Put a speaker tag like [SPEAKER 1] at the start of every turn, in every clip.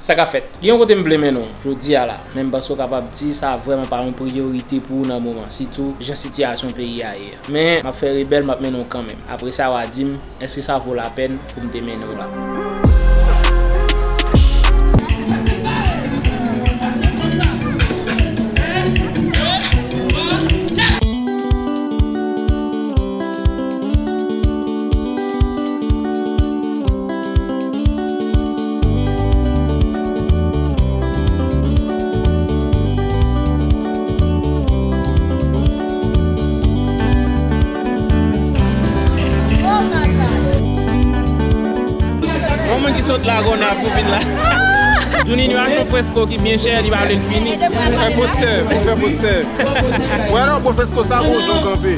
[SPEAKER 1] ça qu'a fait. Il y a un côté me non, je dis à là, même parce qu'on capable de dire ça vraiment pas une priorité pour dans le moment, surtout la situation pays ailleurs. Mais m'a fait rebelle m'a menon quand même. Après ça on va dire est-ce que ça vaut la peine pour me mener là.
[SPEAKER 2] La gona pour venir là. Une innovation fresco qui bien cher, il va le finir.
[SPEAKER 3] Un poster, pour faire poster. Ouais, non, pour fresco ça, bon, j'en campé.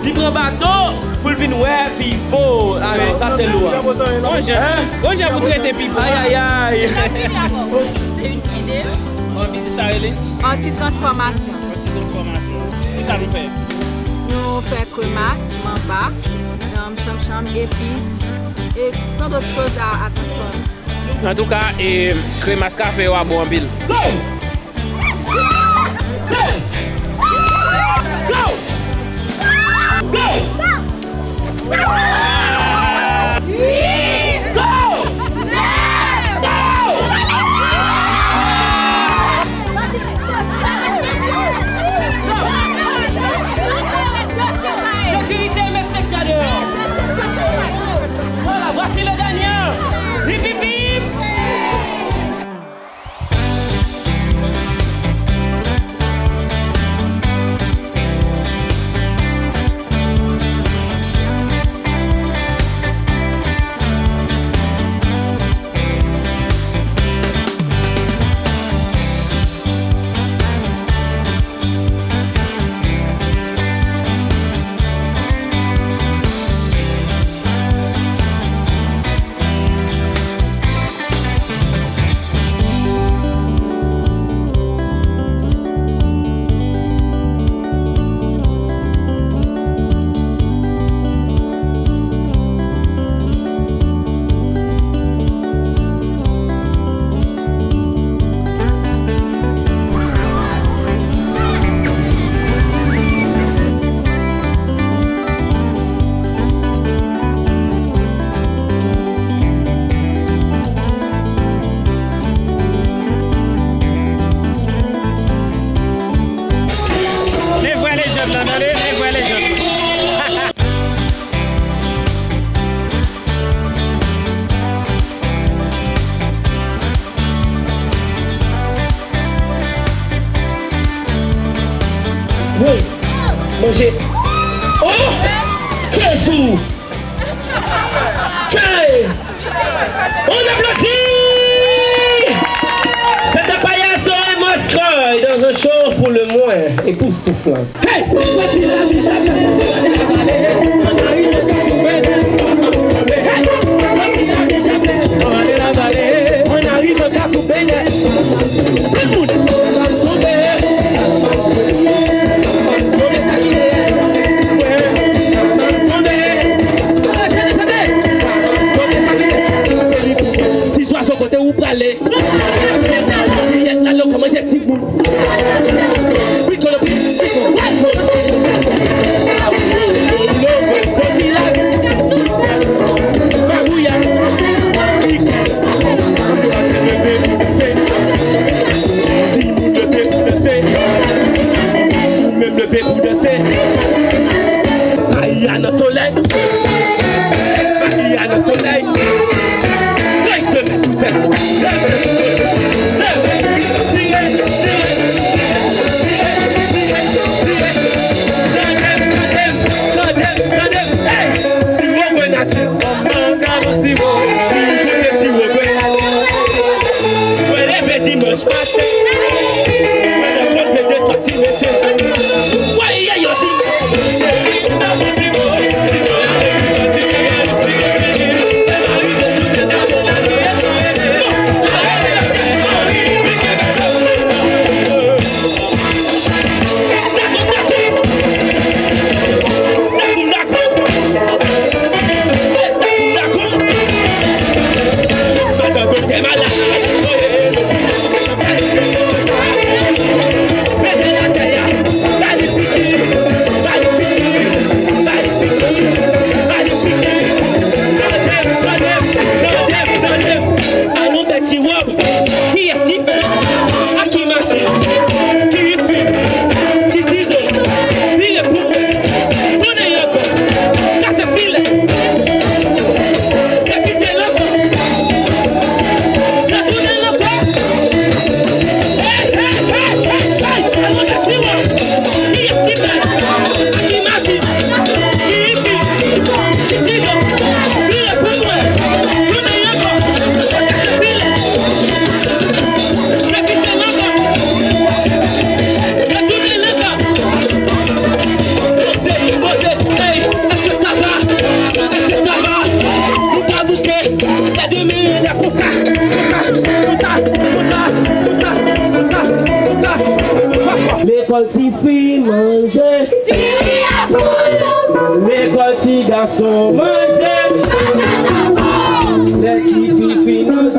[SPEAKER 2] Il prend bateau pour venir ouais, puis beau. Alors, ça c'est lourd. Bonjour, vous traitez pipo. Aïe, aïe, aïe.
[SPEAKER 4] C'est une idée.
[SPEAKER 2] On dit ça, Hélène?
[SPEAKER 4] Anti-transformation.
[SPEAKER 2] Anti-transformation. Qu'est-ce que ça nous fait?
[SPEAKER 4] Nous faisons cremasse, mamba, cham-cham, épices. Et plein d'autres choses à transformer.
[SPEAKER 2] En tout cas, crémasse café est bon en pile. Go! Go! Go! Go! Go! Sécurité, mes spectateurs! Voilà, voici le gagnant! Hip hip hip! Manger. Oh! Jésus! Tiens! On applaudit! C'est un paillasson et masquerade dans un show pour le moins époustouflant. Hey! On arrive au Cap Bénin. Tout le monde! Où praler? Il y a là comment j'ai petit bout. Même le fait pour danser. Aïe, à le soleil. Aïe, à le soleil. petits garçons mangent, les petites filles mangent.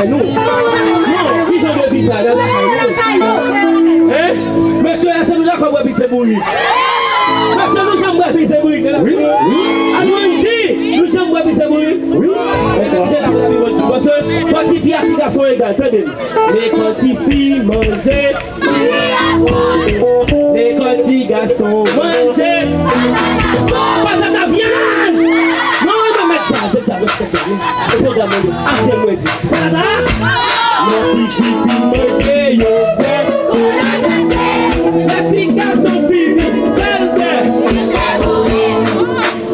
[SPEAKER 2] Non, qui j'en veux dire ça? Hein? Monsieur, est-ce que nous avons vu ce bruit? Monsieur, nous avons vu ce bruit? Oui. Allons-y, nous avons vu ce bruit? Oui. Parce que quand il fait assis garçon égal, attendez. Les petits filles mangent, les petits garçons mangent. Pas de la viande! Non, non, mais ça, c'est ça, c'est ça.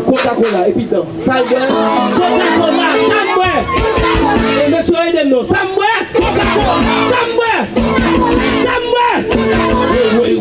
[SPEAKER 2] Coca-Cola, et puis dans Coca-Cola, Samboy. Et monsieur aidez-nous, Samboy, Coca-Cola, Samboy. Oui,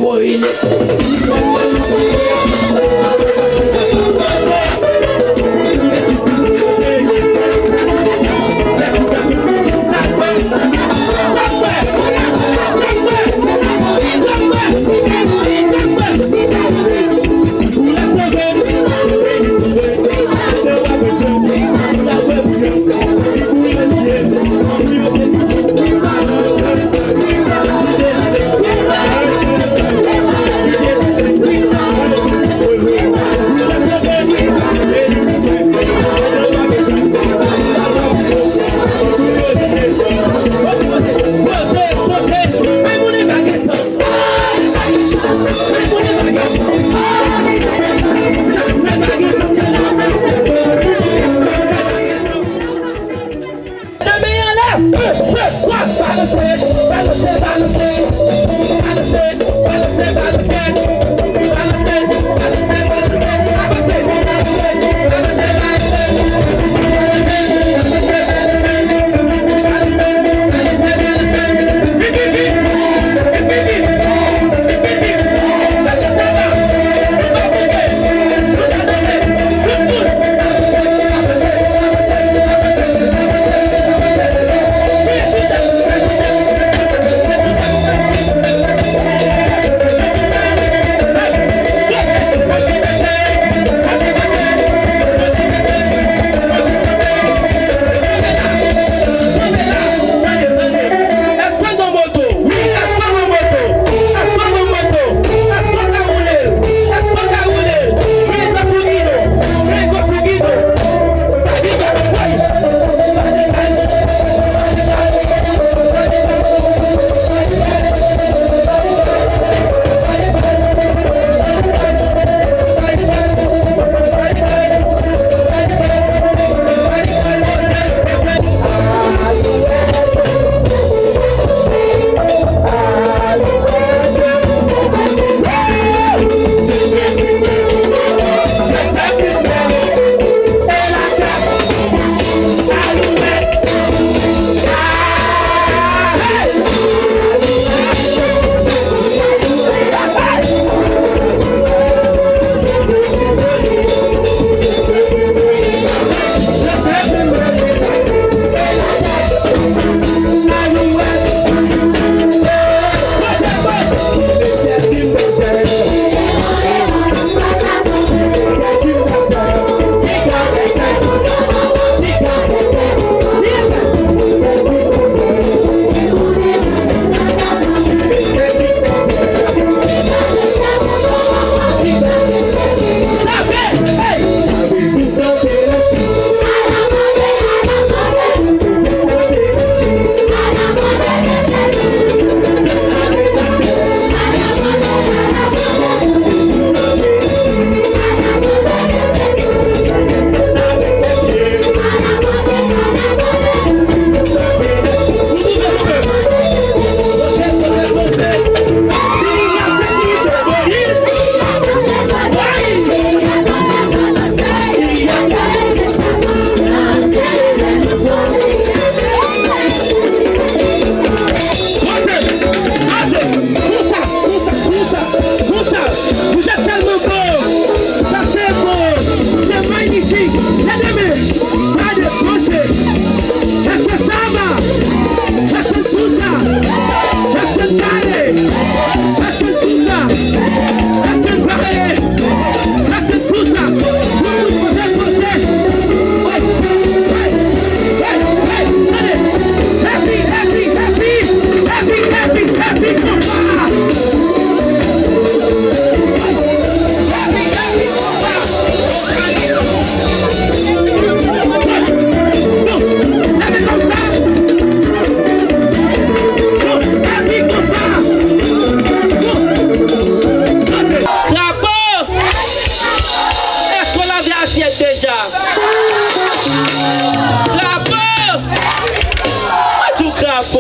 [SPEAKER 2] chapeau.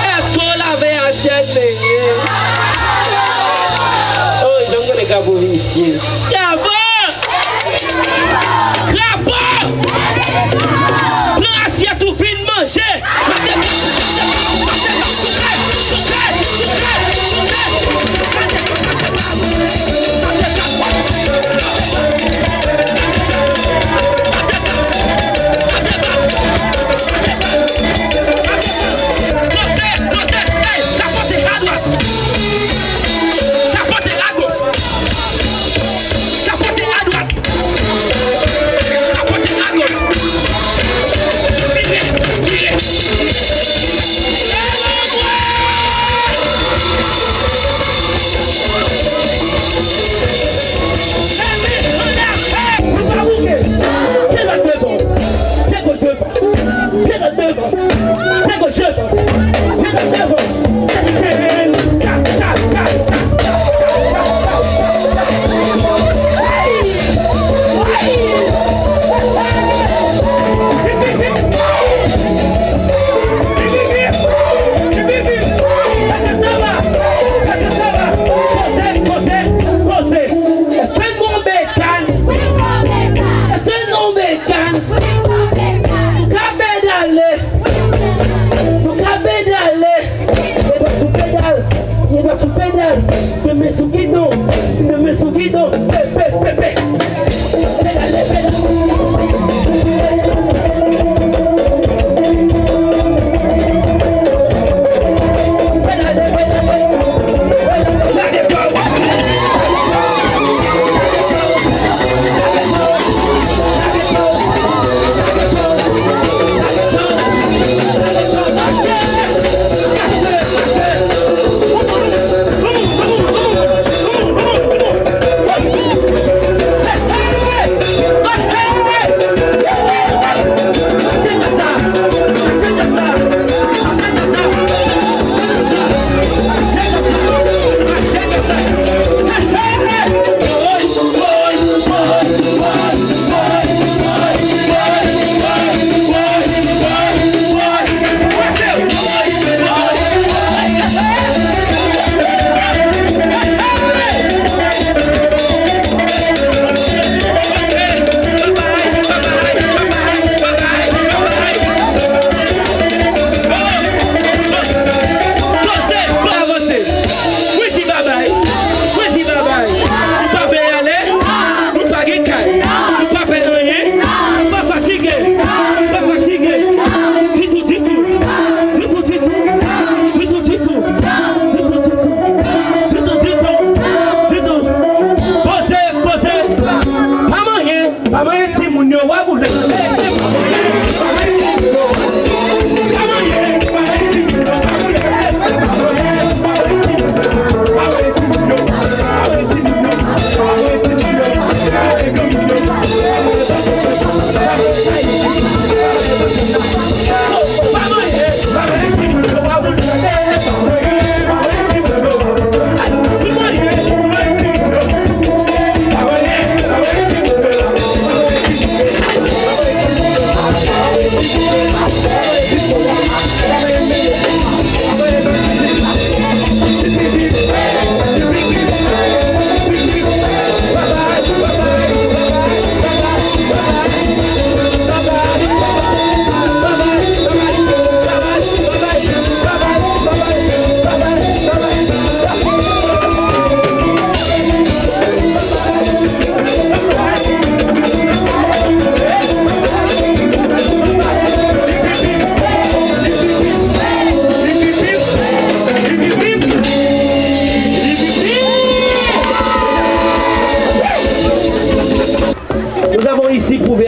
[SPEAKER 2] Est-ce qu'on l'avait acheté? Oh, j'aime que les capos ici. Capot! Capot! Prends assiette ou fin manger.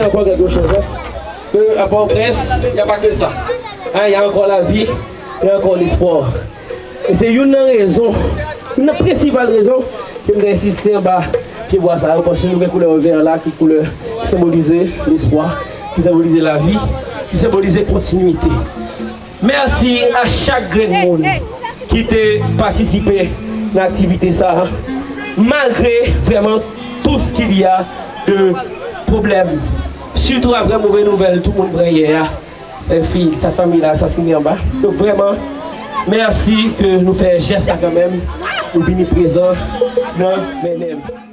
[SPEAKER 2] Encore quelque chose. Que à Port-au-Prince, il n'y a pas que ça. Il y a encore la vie, il y a encore l'espoir. Et c'est une raison, une principale raison que je vais insister en bas, qui voit ça, parce que nous avons une couleur vert là qui symbolise l'espoir, qui symbolise la vie, qui symbolise la continuité. Merci à chaque grand monde qui a participé à l'activité ça, malgré vraiment tout ce qu'il y a de problèmes. Surtout après mauvaise nouvelle, tout le monde prend hier. cette fille, sa famille là assassinée en bas. Donc vraiment, merci que nous faisons geste là quand même. Nous venons présents dans MENNEN M.